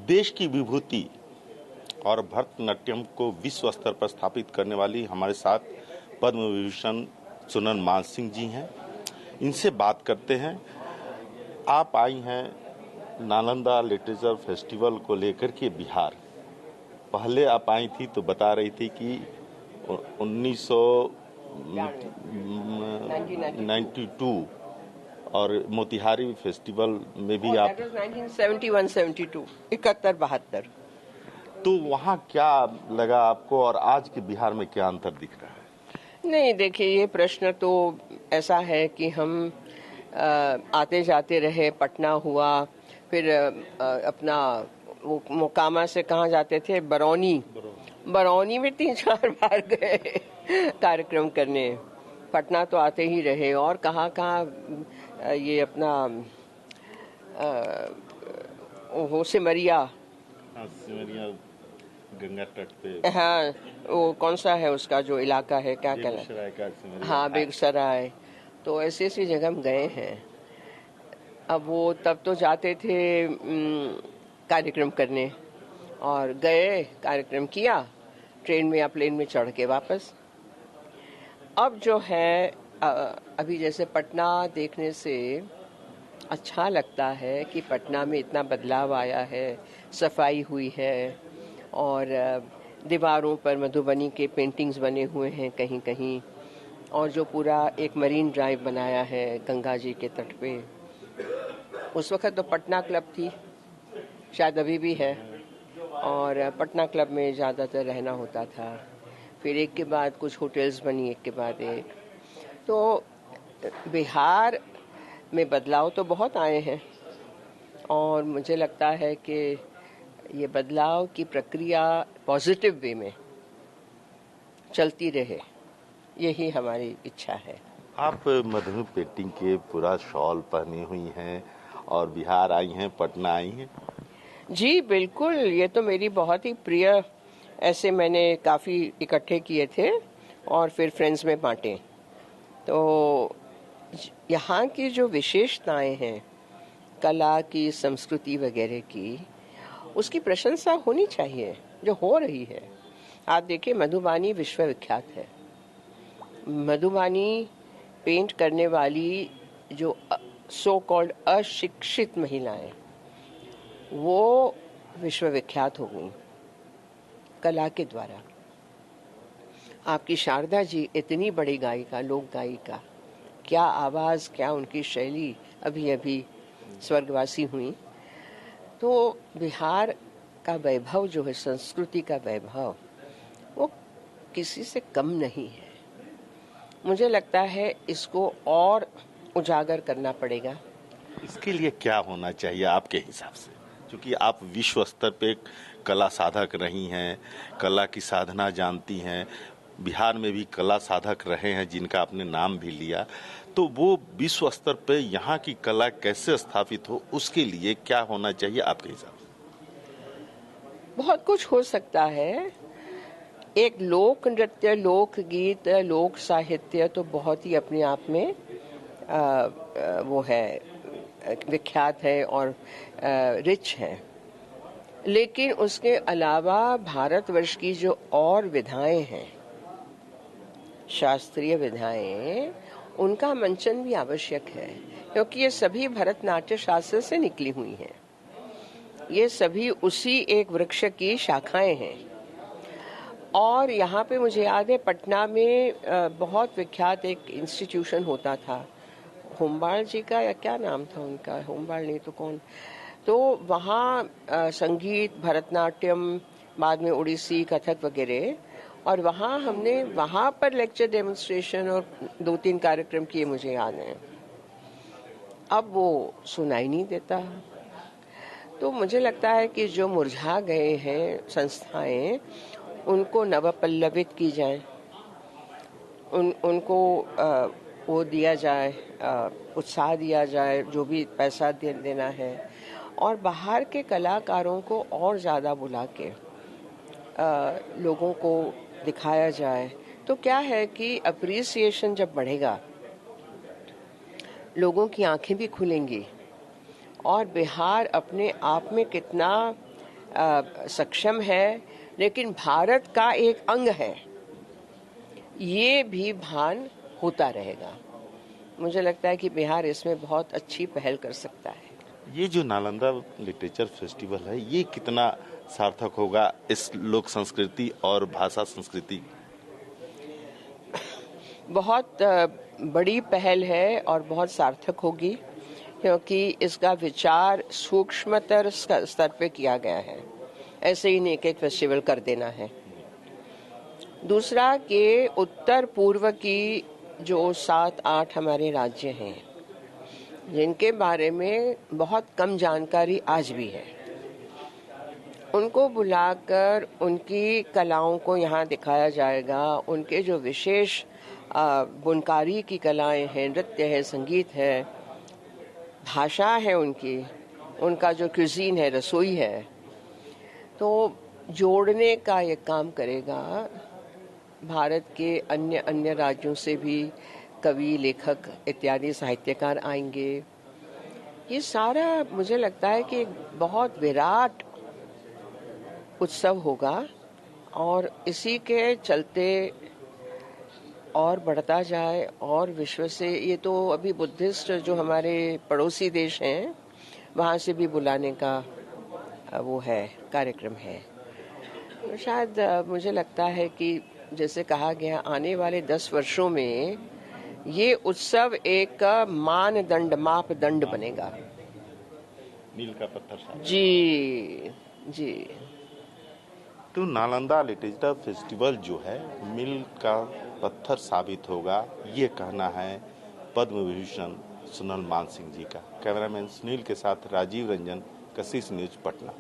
देश की विभूति और भरतनाट्यम को विश्व स्तर पर स्थापित करने वाली हमारे साथ पद्म विभूषण सोनल मान सिंह जी हैं। इनसे बात करते हैं। आप आई हैं नालंदा लिटरेचर फेस्टिवल को लेकर के बिहार। पहले आप आई थी तो बता रही थी कि 1992 और मोतिहारी फेस्टिवल में भी आप 1971-72 71-72। तो वहाँ क्या लगा आपको और आज के बिहार में क्या अंतर दिख रहा है? नहीं, देखिए, ये प्रश्न तो ऐसा है कि हम आते जाते रहे। पटना हुआ, फिर अपना वो मोकामा से कहाँ जाते थे, बरौनी में 3-4 बार गए कार्यक्रम करने। पटना तो आते ही रहे, और कहाँ ये अपना सिमरिया, गंगा तट पे। हाँ, वो कौन सा है उसका जो इलाका है, क्या कहना है, हाँ, बेगूसराय। तो ऐसी ऐसी जगह हम गए हैं। अब वो तब तो जाते थे कार्यक्रम करने, और गए, कार्यक्रम किया, ट्रेन में या प्लेन में चढ़ के वापस। अब जो है अभी जैसे पटना देखने से अच्छा लगता है कि पटना में इतना बदलाव आया है, सफाई हुई है, और दीवारों पर मधुबनी के पेंटिंग्स बने हुए हैं कहीं कहीं, और जो पूरा एक मरीन ड्राइव बनाया है गंगा जी के तट पे। उस वक्त तो पटना क्लब थी, शायद अभी भी है, और पटना क्लब में ज़्यादातर रहना होता था। फिर एक के बाद कुछ होटल्स बनी, एक के बाद एक। तो बिहार में बदलाव तो बहुत आए हैं, और मुझे लगता है कि ये बदलाव की प्रक्रिया पॉजिटिव वे में चलती रहे, यही हमारी इच्छा है। आप मधु पेंटिंग के पूरा शॉल पहनी हुई हैं और बिहार आई हैं, पटना आई हैं। जी बिल्कुल, ये तो मेरी बहुत ही प्रिय, ऐसे मैंने काफ़ी इकट्ठे किए थे और फिर फ्रेंड्स में बांटे। तो यहाँ की जो विशेषताएं हैं कला की, संस्कृति वगैरह की, उसकी प्रशंसा होनी चाहिए, जो हो रही है। आप देखिए, मधुबानी विश्वविख्यात है। मधुबानी पेंट करने वाली जो सो कॉल्ड अशिक्षित महिलाएं, वो विश्वविख्यात हो गई कला के द्वारा। आपकी शारदा जी इतनी बड़ी गायिका, लोक गायिका, क्या आवाज़, क्या उनकी शैली, अभी अभी स्वर्गवासी हुई। तो बिहार का वैभव जो है, संस्कृति का वैभव, वो किसी से कम नहीं है। मुझे लगता है इसको और उजागर करना पड़ेगा। इसके लिए क्या होना चाहिए आपके हिसाब से? क्योंकि आप विश्व स्तर पे कला साधक रही हैं, कला की साधना जानती हैं, बिहार में भी कला साधक रहे हैं जिनका आपने नाम भी लिया, तो वो विश्व स्तर पे यहाँ की कला कैसे स्थापित हो, उसके लिए क्या होना चाहिए आपके हिसाब से? बहुत कुछ हो सकता है। एक लोक नृत्य, लोक गीत, लोक साहित्य तो बहुत ही अपने आप में वो है, विख्यात है और रिच है। लेकिन उसके अलावा भारतवर्ष की जो और विधाएं हैं, शास्त्रीय विधाएं, उनका मंचन भी आवश्यक है, क्योंकि ये सभी भरतनाट्य शास्त्र से निकली हुई हैं। ये सभी उसी एक वृक्ष की शाखाएं हैं। और यहाँ पे मुझे याद है, पटना में बहुत विख्यात एक इंस्टीट्यूशन होता था, होमबाड़ जी का, या क्या नाम था उनका, होमबाड़ नहीं तो कौन। तो वहाँ संगीत, भरतनाट्यम, बाद में उड़ीसी, कथक वगैरह, और वहाँ हमने वहाँ पर लेक्चर, डेमोन्स्ट्रेशन और 2-3 कार्यक्रम किए, मुझे याद है। अब वो सुनाई नहीं देता। तो मुझे लगता है कि जो मुरझा गए हैं संस्थाएं, उनको नवपल्लवित की जाए, उनको वो दिया जाए, उत्साह दिया जाए, जो भी पैसा देना है, और बाहर के कलाकारों को और ज़्यादा बुला के लोगों को दिखाया जाए। तो क्या है कि अप्रिसिएशन जब बढ़ेगा, लोगों की आंखें भी खुलेंगी, और बिहार अपने आप में कितना सक्षम है, लेकिन भारत का एक अंग है, ये भी भान होता रहेगा। मुझे लगता है कि बिहार इसमें बहुत अच्छी पहल कर सकता है। ये जो नालंदा लिटरेचर फेस्टिवल है, ये कितना सार्थक होगा इस लोक संस्कृति और भाषा संस्कृति? बहुत बड़ी पहल है और बहुत सार्थक होगी, क्योंकि इसका विचार सूक्ष्मतर स्तर पे किया गया है। ऐसे ही एक एक फेस्टिवल कर देना है। दूसरा कि उत्तर पूर्व की जो 7-8 हमारे राज्य हैं, जिनके बारे में बहुत कम जानकारी आज भी है, उनको बुलाकर उनकी कलाओं को यहाँ दिखाया जाएगा। उनके जो विशेष बुनकारी की कलाएं हैं, नृत्य है, संगीत है, भाषा है उनका जो क्यूजीन है, रसोई है, तो जोड़ने का ये काम करेगा। भारत के अन्य राज्यों से भी कवि, लेखक इत्यादि साहित्यकार आएंगे। ये सारा मुझे लगता है कि बहुत विराट उत्सव होगा और इसी के चलते और बढ़ता जाए और विश्व से, ये तो अभी बुद्धिस्ट जो हमारे पड़ोसी देश हैं वहाँ से भी बुलाने का वो है, कार्यक्रम है। तो शायद मुझे लगता है कि जैसे कहा गया, आने वाले 10 वर्षों में ये उत्सव एक मानदंड, मापदंड बनेगा। मील का पत्थर। जी। तो नालंदा लिटरेचर फेस्टिवल जो है मील का पत्थर साबित होगा, ये कहना है पद्म विभूषण सोनल मानसिंह जी का। कैमरामैन सुनील के साथ राजीव रंजन, कशिश न्यूज, पटना।